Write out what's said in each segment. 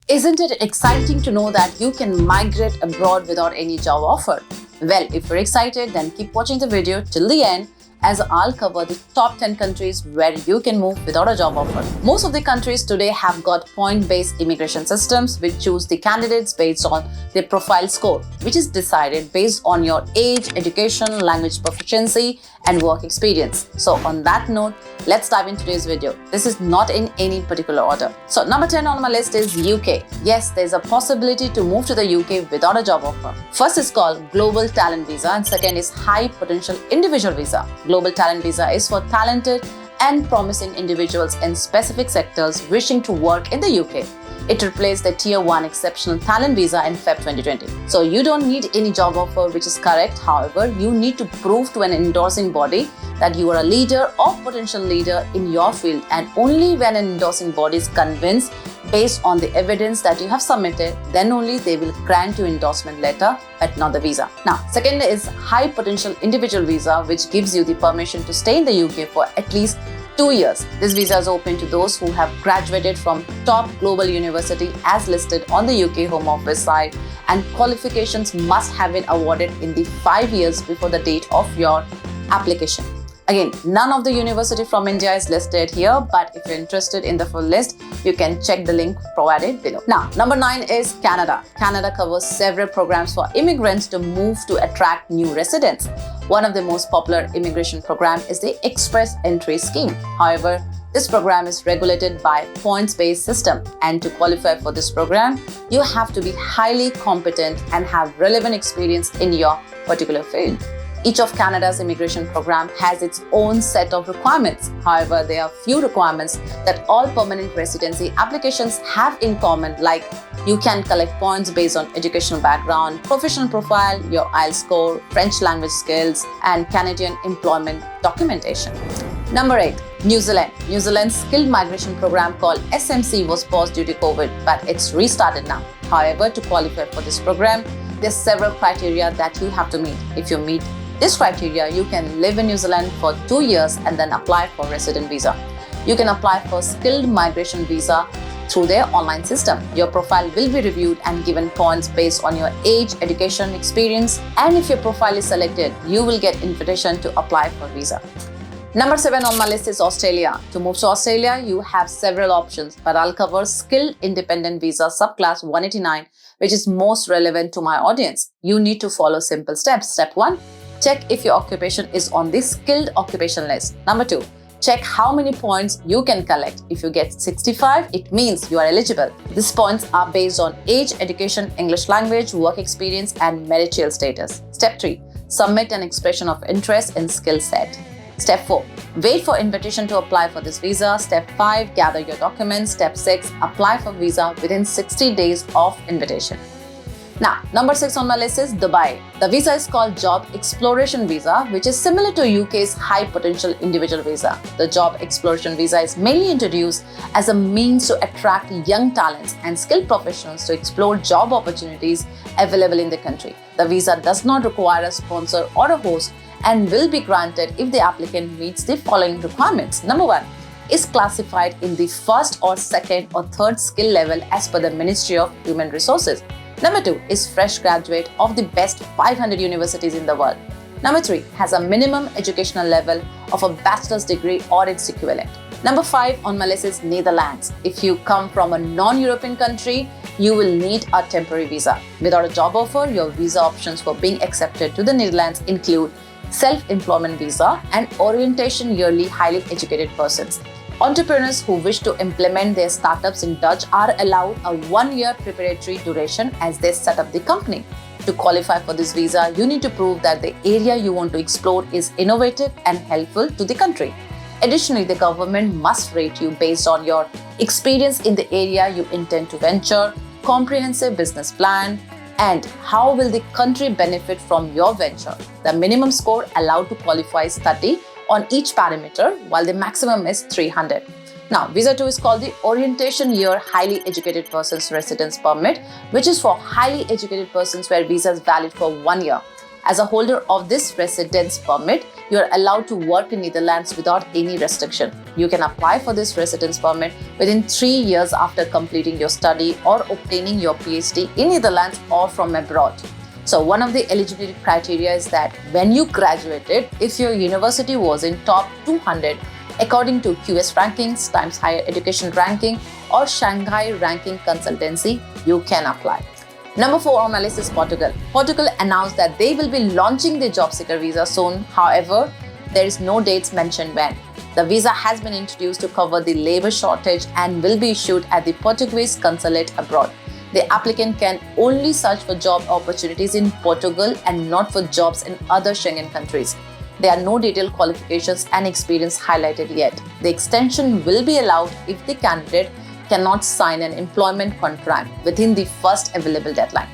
Isn't it exciting to know that you can migrate abroad without any job offer? Well, if you're excited, then keep watching the video till the end, as I'll cover the top 10 countries where you can move without a job offer. Most of the countries today have got point-based immigration systems which choose the candidates based on their profile score, which is decided based on your age, education, language proficiency, and work experience. So on that note, let's dive into today's video. This is not in any particular order. So number 10 on my list is UK. Yes, there's a possibility to move to the UK without a job offer. First is called Global Talent Visa and second is High Potential Individual Visa. Global Talent Visa is for talented and promising individuals in specific sectors wishing to work in the UK. It replaced the Tier 1 Exceptional Talent Visa in Feb 2020. So you don't need any job offer, which is correct. However, you need to prove to an endorsing body that you are a leader or potential leader in your field, and only when an endorsing body is convinced based on the evidence that you have submitted, then only they will grant you endorsement letter but not the visa. Now, second is High Potential Individual Visa, which gives you the permission to stay in the UK for at least 2 years. This visa is open to those who have graduated from top global university as listed on the UK Home Office site, and qualifications must have been awarded in the 5 years before the date of your application. Again, none of the university from India is listed here, but if you're interested in the full list, you can check the link provided below. Now, number 9 is Canada. Canada covers several programs for immigrants to move to attract new residents. One of the most popular immigration programs is the Express Entry Scheme. However, this program is regulated by points-based system, and to qualify for this program, you have to be highly competent and have relevant experience in your particular field. Each of Canada's immigration program has its own set of requirements. However, there are few requirements that all permanent residency applications have in common, like you can collect points based on educational background, professional profile, your IELTS score, French language skills, and Canadian employment documentation. Number 8. New Zealand. New Zealand's skilled migration program called SMC was paused due to COVID, but it's restarted now. However, to qualify for this program, there's several criteria that you have to meet. If you meet this criteria, you can live in New Zealand for 2 years and then apply for resident visa. You can apply for skilled migration visa through their online system. Your profile will be reviewed and given points based on your age, education, experience, and if your profile is selected, you will get invitation to apply for visa. Number 7 on my list is Australia. To move to Australia, you have several options, but I'll cover Skilled Independent Visa subclass 189, which is most relevant to my audience. You need to follow simple steps. Step 1. Check if your occupation is on the skilled occupation list. Number 2, check how many points you can collect. If you get 65, it means you are eligible. These points are based on age, education, English language, work experience, and marital status. Step 3, submit an expression of interest in skill set. Step 4, wait for invitation to apply for this visa. Step 5, gather your documents. Step 6, apply for visa within 60 days of invitation. Now, number 6 on my list is Dubai. The visa is called Job Exploration Visa, which is similar to UK's High Potential Individual Visa. The Job Exploration Visa is mainly introduced as a means to attract young talents and skilled professionals to explore job opportunities available in the country. The visa does not require a sponsor or a host and will be granted if the applicant meets the following requirements. Number 1, is classified in the first or second or third skill level as per the Ministry of Human Resources. Number 2, is fresh graduate of the best 500 universities in the world. Number 3, has a minimum educational level of a bachelor's degree or its equivalent. Number 5 on my list is Netherlands. If you come from a non-European country, you will need a temporary visa. Without a job offer, your visa options for being accepted to the Netherlands include self-employment visa and orientation yearly highly educated persons. Entrepreneurs who wish to implement their startups in Dutch are allowed a 1-year preparatory duration as they set up the company. To qualify for this visa, you need to prove that the area you want to explore is innovative and helpful to the country. Additionally, the government must rate you based on your experience in the area you intend to venture, comprehensive business plan, and how will the country benefit from your venture. The minimum score allowed to qualify is 30 on each parameter, while the maximum is 300. Now, Visa 2 is called the Orientation Year Highly Educated Persons Residence Permit, which is for highly educated persons where visa is valid for 1 year. As a holder of this residence permit, you are allowed to work in Netherlands without any restriction. You can apply for this residence permit within 3 years after completing your study or obtaining your PhD in Netherlands or from abroad. So one of the eligibility criteria is that when you graduated, if your university was in top 200 according to QS rankings, Times Higher Education ranking or Shanghai ranking consultancy, you can apply. Number 4 on my list is Portugal. Portugal announced that they will be launching the job seeker visa soon. However, there is no dates mentioned when. The visa has been introduced to cover the labor shortage and will be issued at the Portuguese consulate abroad. The applicant can only search for job opportunities in Portugal and not for jobs in other Schengen countries. There are no detailed qualifications and experience highlighted yet. The extension will be allowed if the candidate cannot sign an employment contract within the first available deadline.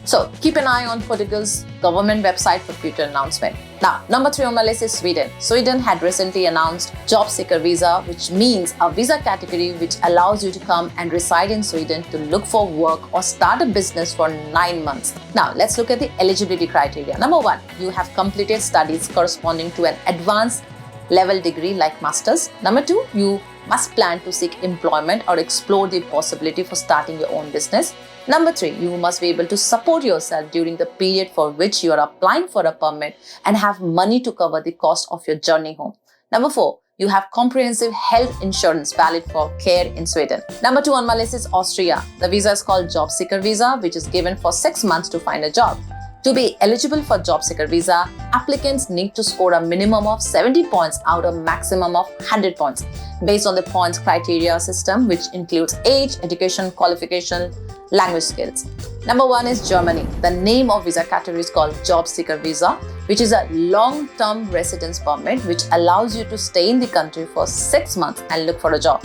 So keep an eye on Portugal's government website for future announcement. Now, number 3 on my list is Sweden. Sweden had recently announced job seeker visa, which means a visa category which allows you to come and reside in Sweden to look for work or start a business for 9 months. Now, let's look at the eligibility criteria. Number 1, you have completed studies corresponding to an advanced level degree like master's. Number 2, you must plan to seek employment or explore the possibility for starting your own business. Number 3, you must be able to support yourself during the period for which you are applying for a permit and have money to cover the cost of your journey home. Number 4, you have comprehensive health insurance valid for care in Sweden. Number 2 on my list is Austria. The visa is called Job Seeker Visa, which is given for 6 months to find a job. To be eligible for Job Seeker Visa, applicants need to score a minimum of 70 points out of maximum of 100 points based on the points criteria system, which includes age, education, qualification, language skills. Number 1 is Germany. The name of visa category is called Job Seeker Visa, which is a long-term residence permit which allows you to stay in the country for 6 months and look for a job.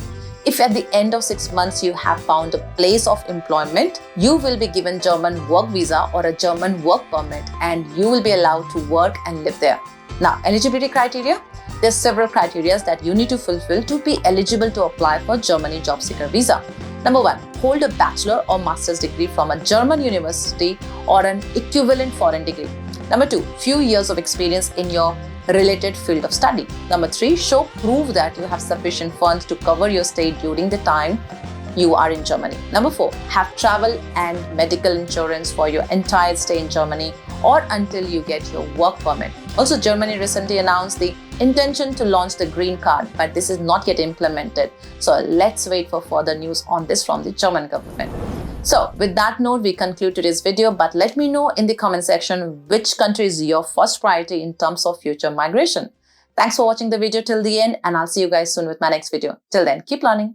If at the end of 6 months you have found a place of employment, you will be given German work visa or a German work permit and you will be allowed to work and live there. Now, eligibility criteria. There's several criteria that you need to fulfill to be eligible to apply for Germany Job Seeker Visa. Number 1, hold a bachelor or master's degree from a German university or an equivalent foreign degree. Number 2, few years of experience in your related field of study. Number 3, show proof that you have sufficient funds to cover your stay during the time you are in Germany. Number 4, have travel and medical insurance for your entire stay in Germany or until you get your work permit. Also, Germany recently announced the intention to launch the green card, but this is not yet implemented. So let's wait for further news on this from the German government. So with that note, we conclude today's video, but let me know in the comment section which country is your first priority in terms of future migration. Thanks for watching the video till the end, and I'll see you guys soon with my next video. Till then, keep learning.